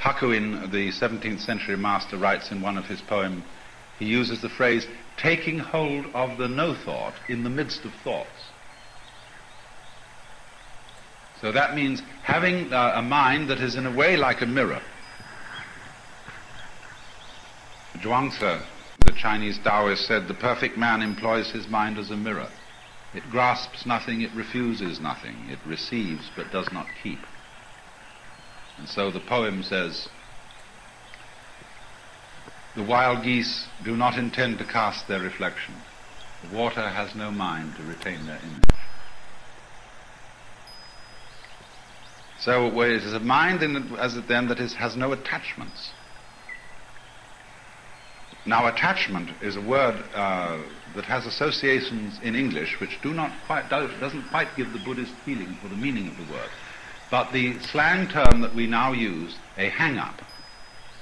Hakuin, the 17th century master, writes in one of his poems, he uses the phrase, taking hold of the no-thought in the midst of thoughts. So that means having a mind that is in a way like a mirror. Zhuangzi, the Chinese Taoist, said, the perfect man employs his mind as a mirror. It grasps nothing, it refuses nothing, it receives but does not keep. And so the poem says, the wild geese do not intend to cast their reflection. The water has no mind to retain their image. So it is a mind that has no attachments. Now, attachment is a word that has associations in English which doesn't quite give the Buddhist feeling for the meaning of the word. But the slang term that we now use, a hang-up,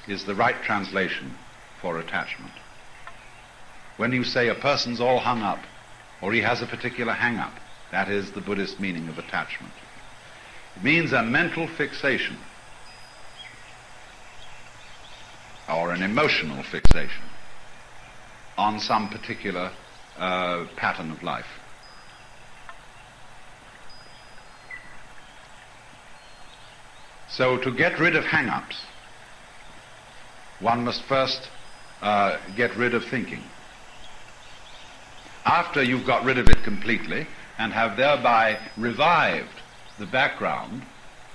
is the right translation for attachment. When you say a person's all hung up, or he has a particular hang-up, that is the Buddhist meaning of attachment. It means a mental fixation, or an emotional fixation, on some particular pattern of life. So to get rid of hang-ups, one must first get rid of thinking. After you've got rid of it completely and have thereby revived the background,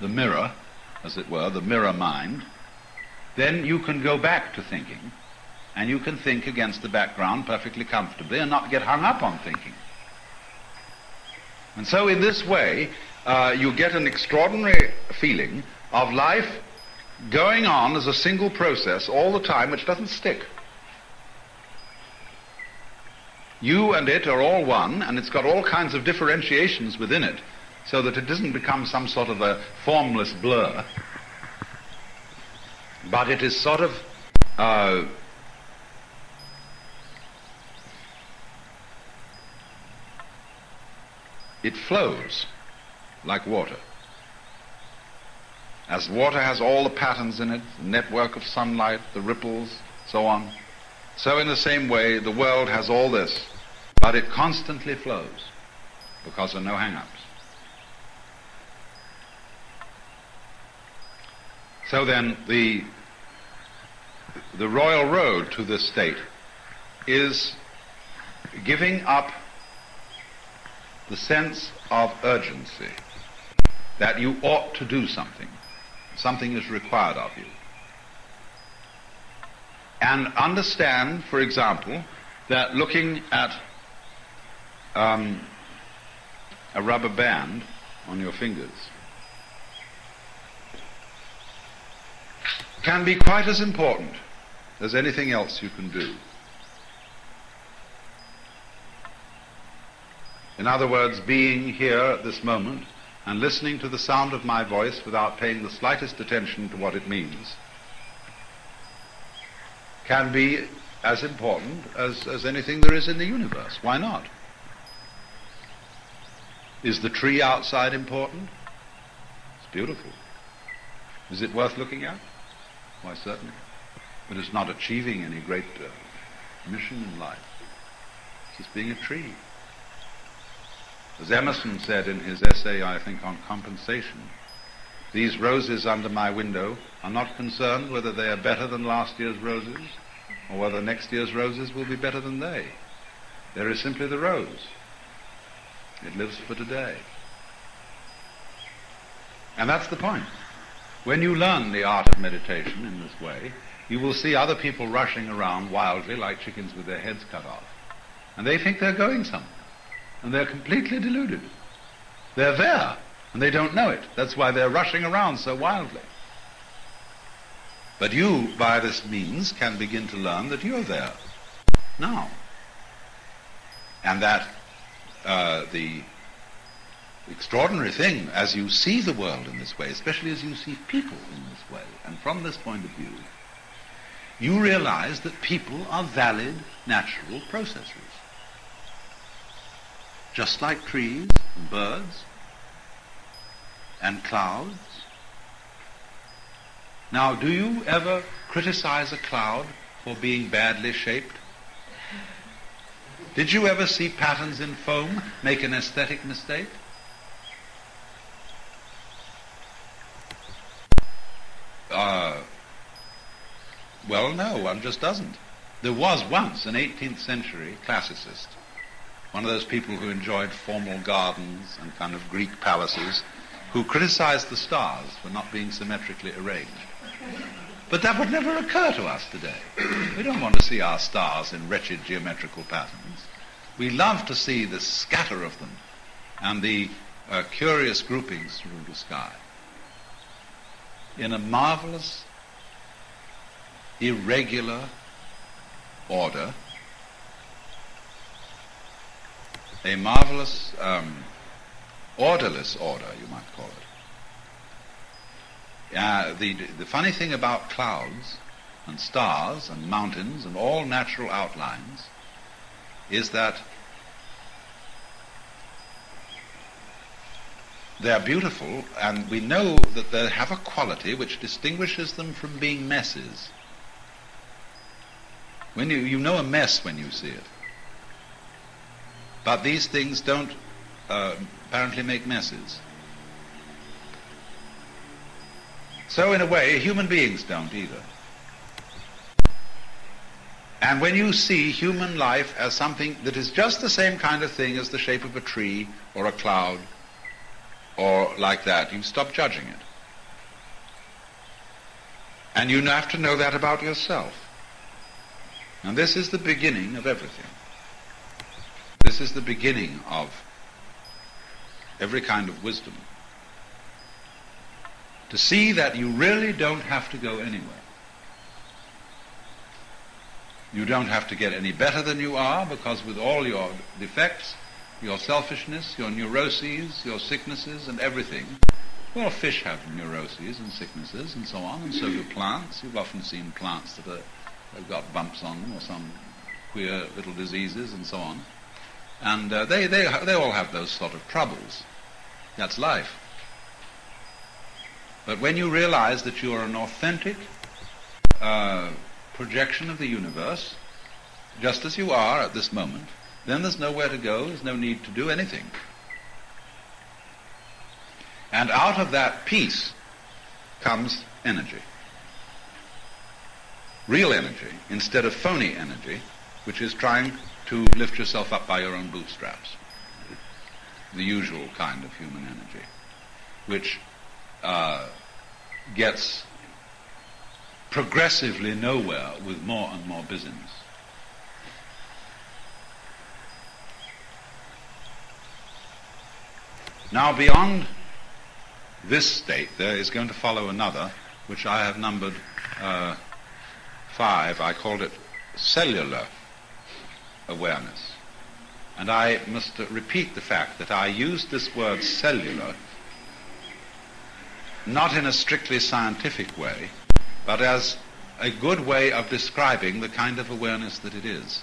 the mirror, as it were, the mirror mind, then you can go back to thinking, and you can think against the background perfectly comfortably and not get hung up on thinking. And so in this way, you get an extraordinary feeling of life going on as a single process all the time, which doesn't stick. You and it are all one, and it's got all kinds of differentiations within it, so that it doesn't become some sort of a formless blur, but it is sort of it flows like water. As water has all the patterns in it, the network of sunlight, the ripples, so on, so in the same way the world has all this, but it constantly flows because there are no hang-ups. So then the royal road to this state is giving up the sense of urgency, that you ought to do something. Something is required of you. And understand, for example, that looking at a rubber band on your fingers can be quite as important as anything else you can do. In other words, being here at this moment and listening to the sound of my voice without paying the slightest attention to what it means can be as important as anything there is in the universe. Why not? Is the tree outside important? It's beautiful. Is it worth looking at? Why, certainly. But it's not achieving any great mission in life. It's just being a tree. As Emerson said in his essay, I think, on compensation, these roses under my window are not concerned whether they are better than last year's roses or whether next year's roses will be better than they. There is simply the rose. It lives for today. And that's the point. When you learn the art of meditation in this way, you will see other people rushing around wildly like chickens with their heads cut off. And they think they're going somewhere. And they're completely deluded. They're there, and they don't know it. That's why they're rushing around so wildly. But you, by this means, can begin to learn that you're there, now. And that the extraordinary thing, as you see the world in this way, especially as you see people in this way, and from this point of view, you realize that people are valid natural processes. Just like trees and birds and clouds Now, do you ever criticize a cloud for being badly shaped? Did you ever see patterns in foam make an aesthetic mistake? Well, no, one just doesn't. There was once an 18th century classicist, one of those people who enjoyed formal gardens and kind of Greek palaces, who criticized the stars for not being symmetrically arranged. But that would never occur to us today. We don't want to see our stars in wretched geometrical patterns. We love to see the scatter of them and the curious groupings through the sky in a marvelous, irregular order, a marvelous, orderless order, you might call it. The funny thing about clouds and stars and mountains and all natural outlines is that they're beautiful, and we know that they have a quality which distinguishes them from being messes. When you know a mess when you see it. But these things don't apparently make messes. So in a way, human beings don't either. And when you see human life as something that is just the same kind of thing as the shape of a tree or a cloud or like that, you stop judging it. And you have to know that about yourself. And this is the beginning of everything. This is the beginning of every kind of wisdom. To see that you really don't have to go anywhere. You don't have to get any better than you are, because with all your defects, your selfishness, your neuroses, your sicknesses and everything, well, fish have neuroses and sicknesses and so on, and so do plants. You've often seen plants that have got bumps on them or some queer little diseases and so on. And they all have those sort of troubles. That's life. But when you realize that you are an authentic projection of the universe, just as you are at this moment, then there's nowhere to go, there's no need to do anything. And out of that peace comes energy. Real energy, instead of phony energy, which is trying to lift yourself up by your own bootstraps. The usual kind of human energy, which gets progressively nowhere with more and more busyness. Now, beyond this state, there is going to follow another, which I have numbered 5. I called it cellular awareness. And I must repeat the fact that I used this word cellular not in a strictly scientific way, but as a good way of describing the kind of awareness that it is,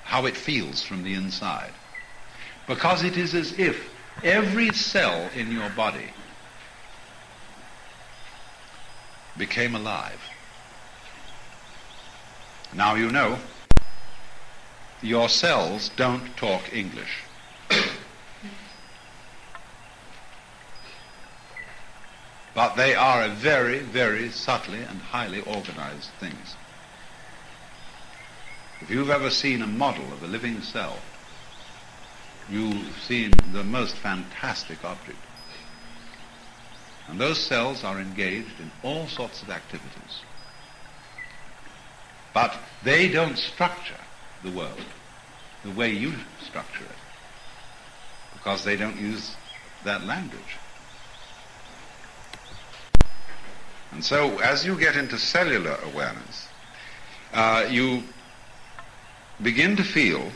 how it feels from the inside. Because it is as if every cell in your body became alive. Now you know, your cells don't talk English. But they are a very, very subtly and highly organized things. If you've ever seen a model of a living cell, you've seen the most fantastic object. And those cells are engaged in all sorts of activities. But they don't structure the world the way you structure it, because they don't use that language. And so as you get into cellular awareness, you begin to feel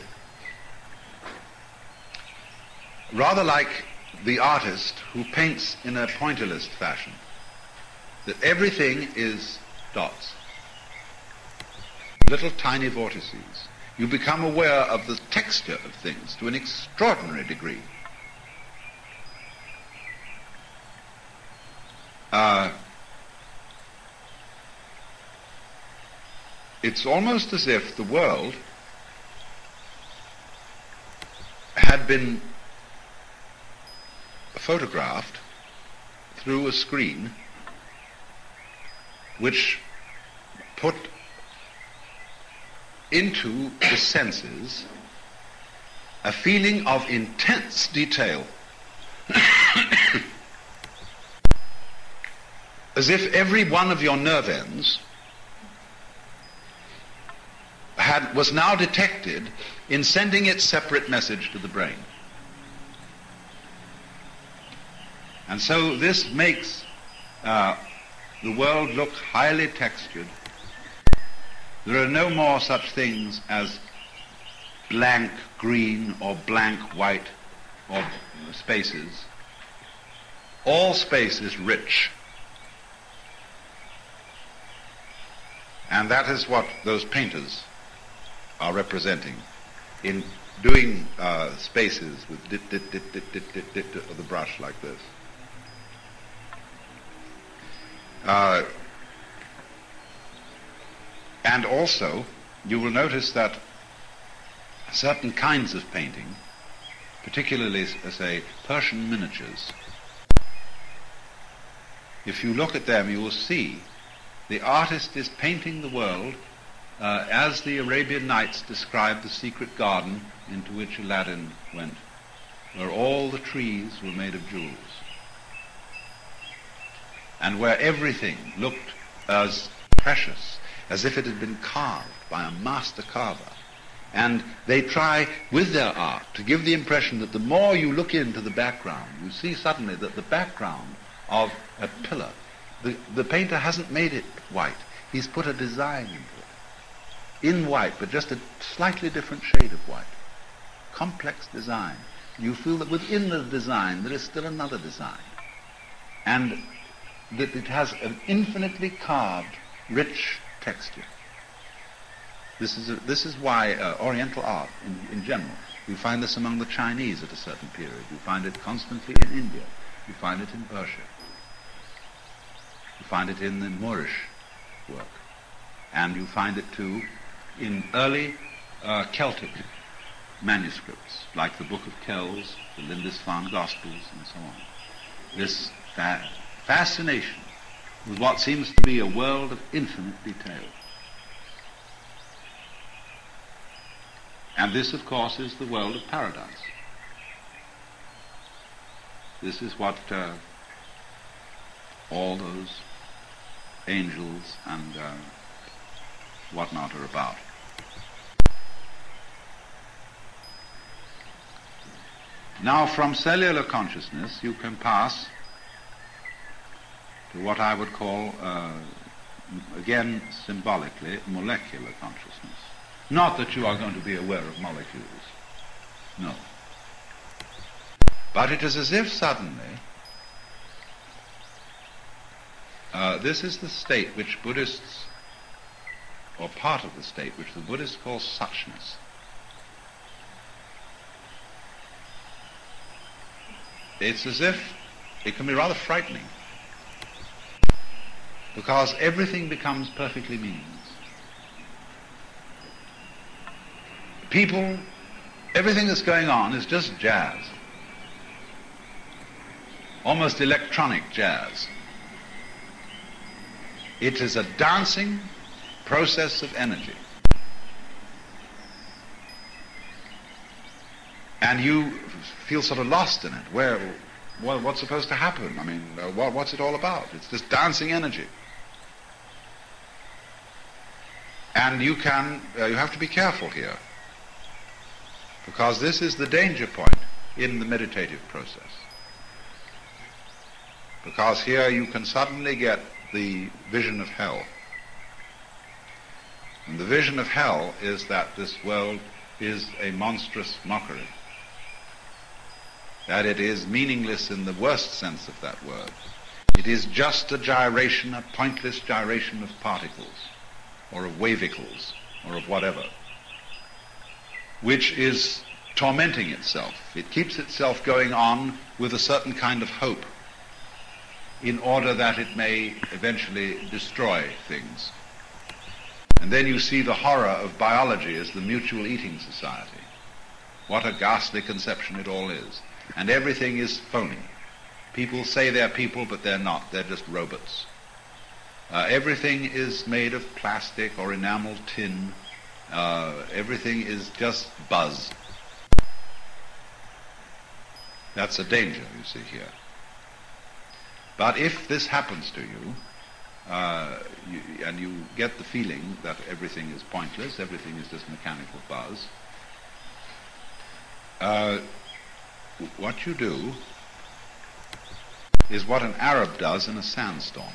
rather like the artist who paints in a pointillist fashion, that everything is dots, little tiny vortices. You become aware of the texture of things to an extraordinary degree. it's almost as if the world had been photographed through a screen which put into the senses a feeling of intense detail, as if every one of your nerve ends was now detected in sending its separate message to the brain. And so this makes the world look highly textured. There are no more such things as blank green or blank white or spaces. All space is rich. And that is what those painters are representing in doing spaces with dit of the brush like this. And also, you will notice that certain kinds of painting, particularly, say, Persian miniatures, if you look at them, you will see the artist is painting the world as the Arabian Nights described the secret garden into which Aladdin went, where all the trees were made of jewels, and where everything looked as precious as if it had been carved by a master carver. And they try with their art to give the impression that the more you look into the background, you see suddenly that the background of a pillar, the painter hasn't made it white. He's put a design into it, in white, but just a slightly different shade of white. Complex design. You feel that within the design there is still another design, and that it has an infinitely carved, rich texture. This is why Oriental art, in general, you find this among the Chinese at a certain period. You find it constantly in India. You find it in Persia. You find it in the Moorish work. And you find it, too, in early Celtic manuscripts, like the Book of Kells, the Lindisfarne Gospels, and so on. This fascination with what seems to be a world of infinite detail. And this, of course, is the world of paradise. This is what all those angels and whatnot are about. Now, from cellular consciousness, you can pass to what I would call, again, symbolically, molecular consciousness. Not that you are going to be aware of molecules. No. But it is as if suddenly, this is the state which Buddhists, or part of the state which the Buddhists call suchness. It's as if it can be rather frightening, because everything becomes perfectly meaningless. People, everything that's going on is just jazz. Almost electronic jazz. It is a dancing process of energy. And you feel sort of lost in it. What's supposed to happen? I mean, what's it all about? It's just dancing energy. And you have to be careful here, because this is the danger point in the meditative process. Because here you can suddenly get the vision of hell. And the vision of hell is that this world is a monstrous mockery. That it is meaningless in the worst sense of that word. It is just a gyration, a pointless gyration of particles, or of wavicles, or of whatever, which is tormenting itself. It keeps itself going on with a certain kind of hope in order that it may eventually destroy things. And then you see the horror of biology as the mutual eating society. What a ghastly conception it all is. And everything is phony. People say they're people, but they're not. They're just robots. Everything is made of plastic or enameled tin. Everything is just buzz. That's a danger, you see here. But if this happens to you, and you get the feeling that everything is pointless, everything is just mechanical buzz, what you do is what an Arab does in a sandstorm.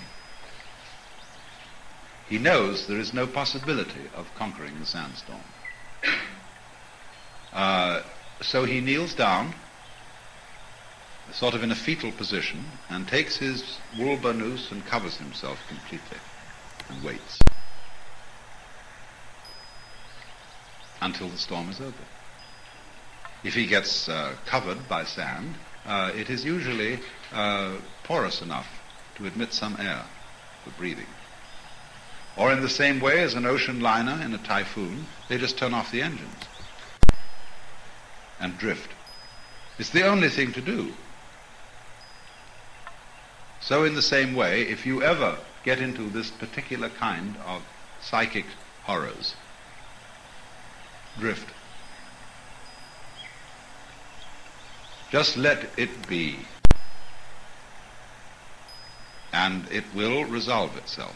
He knows there is no possibility of conquering the sandstorm. So he kneels down, sort of in a fetal position, and takes his wool burnous and covers himself completely and waits until the storm is over. If he gets covered by sand, it is usually porous enough to admit some air for breathing. Or in the same way as an ocean liner in a typhoon, they just turn off the engines and drift. It's the only thing to do. So in the same way, if you ever get into this particular kind of psychic horrors, drift. Just let it be, and it will resolve itself.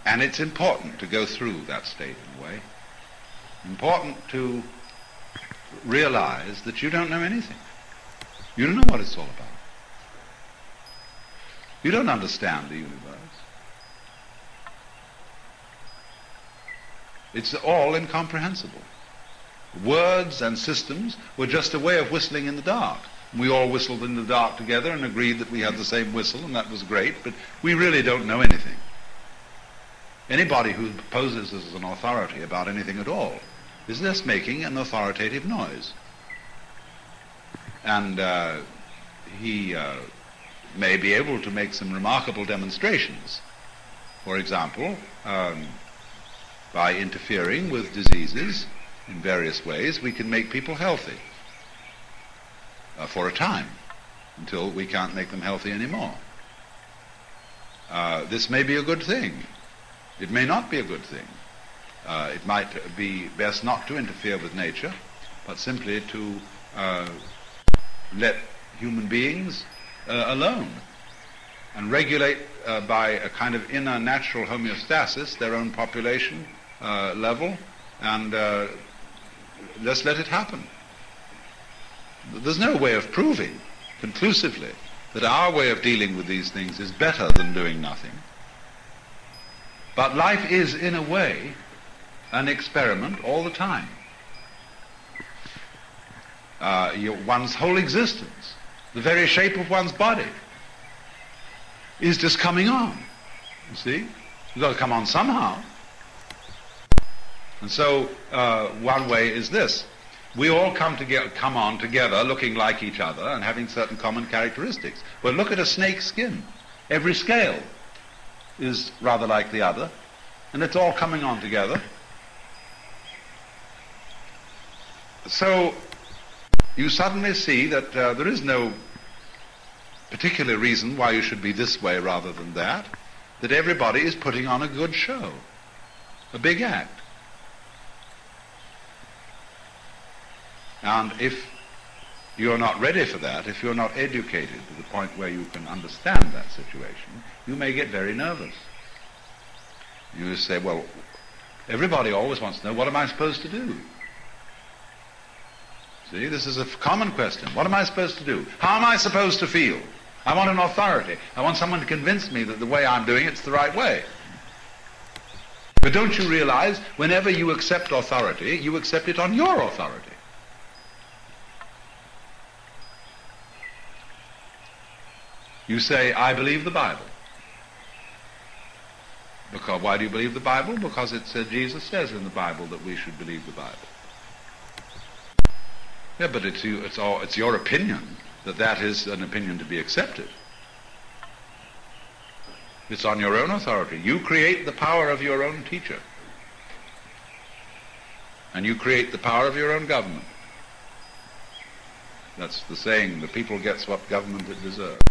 And it's important to go through that state in a way. Important to realize that you don't know anything. You don't know what it's all about. You don't understand the universe. It's all incomprehensible. Words and systems were just a way of whistling in the dark. We all whistled in the dark together and agreed that we had the same whistle, and that was great, but we really don't know anything. Anybody who poses as an authority about anything at all is just making an authoritative noise. And he may be able to make some remarkable demonstrations. For example, by interfering with diseases in various ways, we can make people healthy for a time, until we can't make them healthy anymore. This may be a good thing. It may not be a good thing. It might be best not to interfere with nature, but simply to let human beings alone and regulate by a kind of inner natural homeostasis their own population level, and just let it happen. There's no way of proving conclusively that our way of dealing with these things is better than doing nothing. But life is, in a way, an experiment all the time. One's whole existence, the very shape of one's body, is just coming on. You see? You've got to come on somehow. And so one way is this. We all come on together looking like each other and having certain common characteristics. Well, look at a snake's skin. Every scale is rather like the other, and it's all coming on together. So you suddenly see that there is no particular reason why you should be this way rather than that everybody is putting on a good show, a big act. And if you're not ready for that, if you're not educated to the point where you can understand that situation, you may get very nervous. You say, well, everybody always wants to know, what am I supposed to do? See, this is a common question. What am I supposed to do? How am I supposed to feel? I want an authority. I want someone to convince me that the way I'm doing it's the right way. But don't you realize, whenever you accept authority, you accept it on your authority. You say, I believe the Bible. Because why do you believe the Bible? Because Jesus says in the Bible that we should believe the Bible. Yeah, but it's your opinion that is an opinion to be accepted. It's on your own authority. You create the power of your own teacher. And you create the power of your own government. That's the saying, the people gets what government it deserves.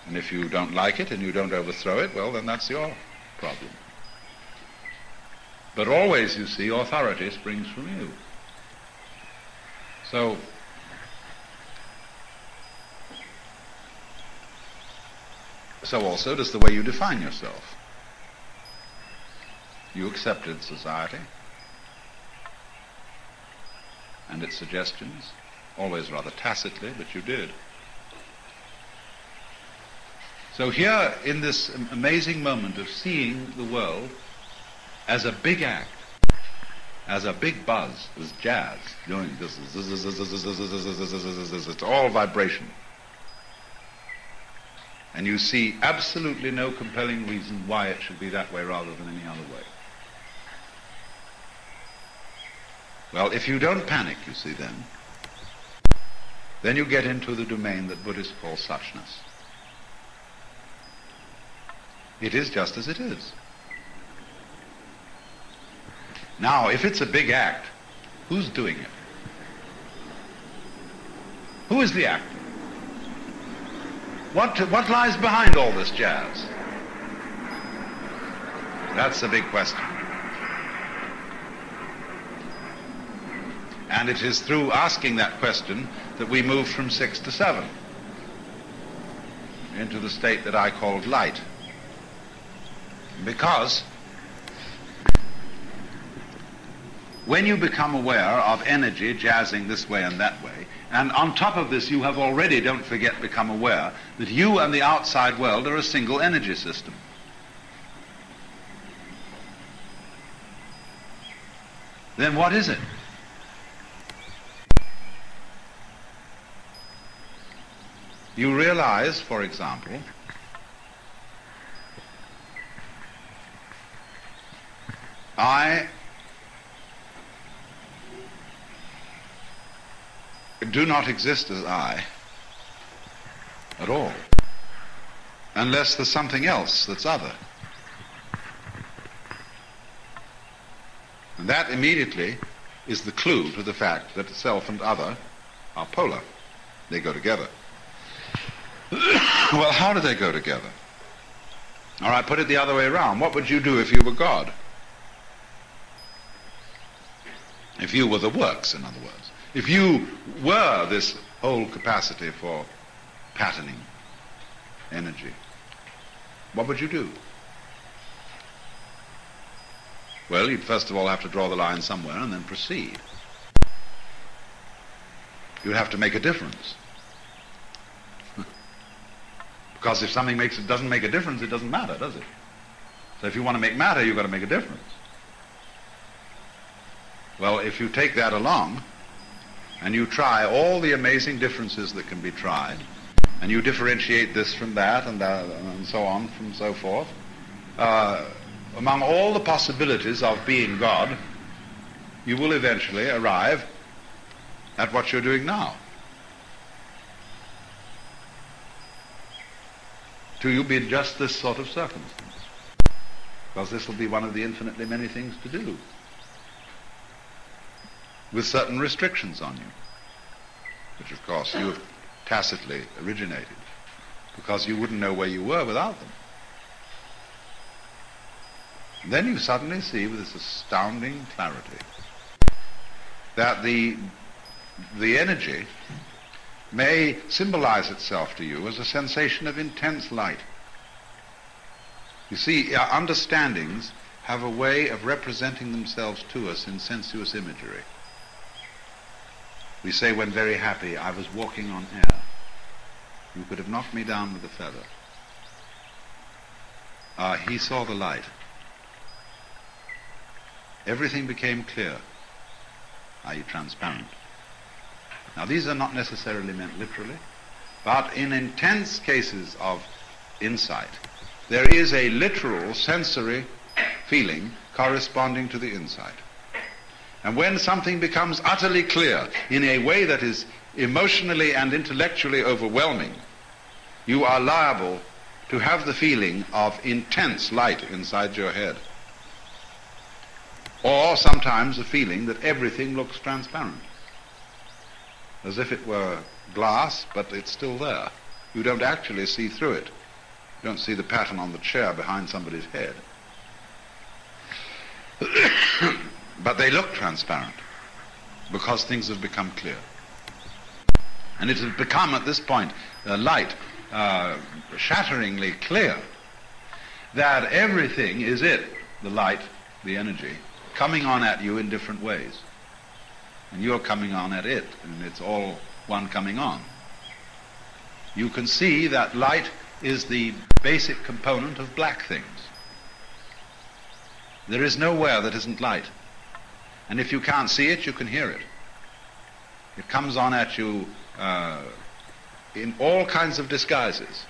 And if you don't like it and you don't overthrow it, well, then that's your problem. But always, you see, authority springs from you. So also does the way you define yourself. You accepted society and its suggestions, always rather tacitly, but you did. So here, in this amazing moment of seeing the world as a big act, as a big buzz, as jazz, doing this, it's all vibration. And you see absolutely no compelling reason why it should be that way rather than any other way. Well, if you don't panic, you see, then you get into the domain that Buddhists call suchness. It is just as it is. Now, if it's a big act, who's doing it? Who is the actor? What lies behind all this jazz? That's the big question. And it is through asking that question that we move from 6 to 7 into the state that I called light. Because when you become aware of energy jazzing this way and that way, and on top of this you have already, don't forget, become aware that you and the outside world are a single energy system. Then what is it? You realize, for example, I do not exist as I at all, unless there's something else that's other. And that immediately is the clue to the fact that self and other are polar. They go together. Well, how do they go together? All right, put it the other way around. What would you do if you were God? If you were the works, in other words. If you were this whole capacity for patterning energy, what would you do? Well, you'd first of all have to draw the line somewhere and then proceed. You'd have to make a difference. Because if something doesn't make a difference, it doesn't matter, does it? So if you want to make matter, you've got to make a difference. Well, if you take that along, and you try all the amazing differences that can be tried, and you differentiate this from that, and so on, from so forth, among all the possibilities of being God, you will eventually arrive at what you're doing now. To you be just this sort of circumstance, because this will be one of the infinitely many things to do, with certain restrictions on you, which of course you have tacitly originated, because you wouldn't know where you were without them. And then you suddenly see with this astounding clarity that the energy may symbolize itself to you as a sensation of intense light. You see, our understandings have a way of representing themselves to us in sensuous imagery. We say when very happy, I was walking on air. You could have knocked me down with a feather. He saw the light. Everything became clear, i.e. transparent. Now these are not necessarily meant literally, but in intense cases of insight, there is a literal sensory feeling corresponding to the insight. And when something becomes utterly clear in a way that is emotionally and intellectually overwhelming, you are liable to have the feeling of intense light inside your head. Or sometimes the feeling that everything looks transparent, as if it were glass, but it's still there. You don't actually see through it. You don't see the pattern on the chair behind somebody's head. But they look transparent because things have become clear. And it has become, at this point, light, shatteringly clear that everything is it, the light, the energy, coming on at you in different ways. And you're coming on at it, and it's all one coming on. You can see that light is the basic component of black things. There is nowhere that isn't light. And if you can't see it, you can hear it. It comes on at you in all kinds of disguises.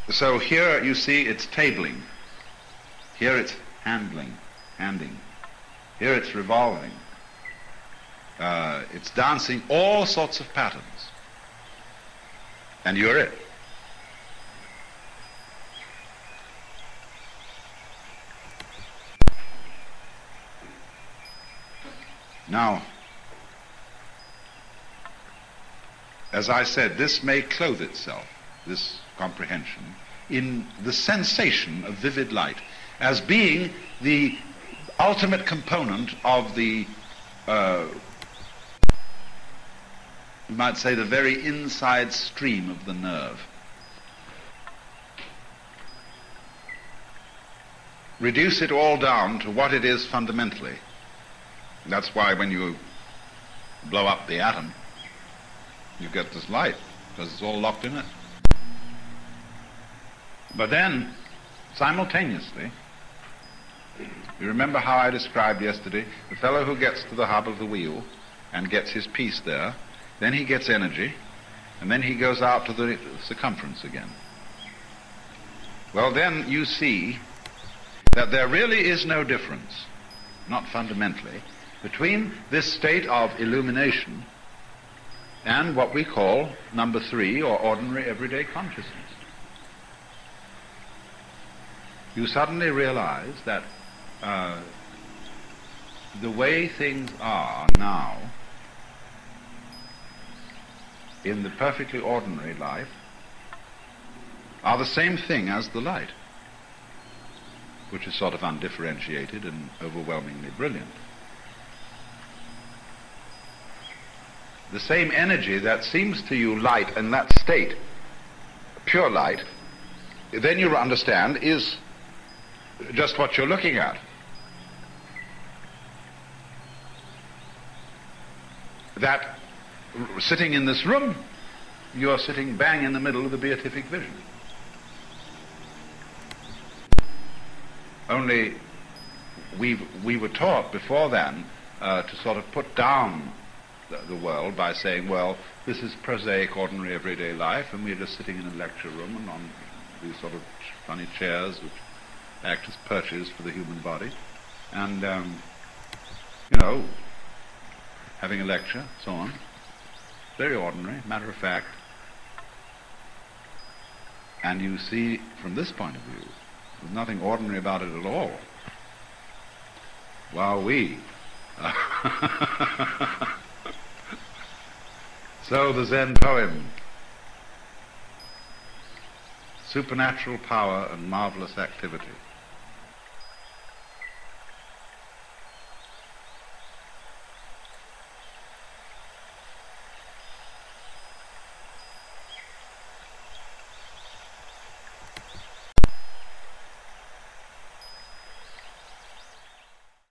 So here you see it's tabling. Here it's handing. Here it's revolving. It's dancing all sorts of patterns. And you're it. Now, as I said, this may clothe itself, this comprehension, in the sensation of vivid light as being the ultimate component of the, you might say, the very inside stream of the nerve. Reduce it all down to what it is fundamentally. That's why when you blow up the atom, you get this light, because it's all locked in it. But then, simultaneously, you remember how I described yesterday the fellow who gets to the hub of the wheel and gets his piece there, then he gets energy, and then he goes out to the circumference again. Well, then you see that there really is no difference, not fundamentally, between this state of illumination and what we call number 3, or ordinary everyday consciousness. You suddenly realize that the way things are now in the perfectly ordinary life are the same thing as the light, which is sort of undifferentiated and overwhelmingly brilliant. The same energy that seems to you light in that state, pure light, then you understand is just what you're looking at. That sitting in this room, you're sitting bang in the middle of the beatific vision. Only we were taught before then to sort of put down the world by saying, well, this is prosaic, ordinary, everyday life, and we're just sitting in a lecture room and on these sort of funny chairs which act as perches for the human body, and, you know, having a lecture, so on. Very ordinary, matter of fact. And you see, from this point of view, there's nothing ordinary about it at all. Wowee. So the Zen poem, supernatural power and marvelous activity.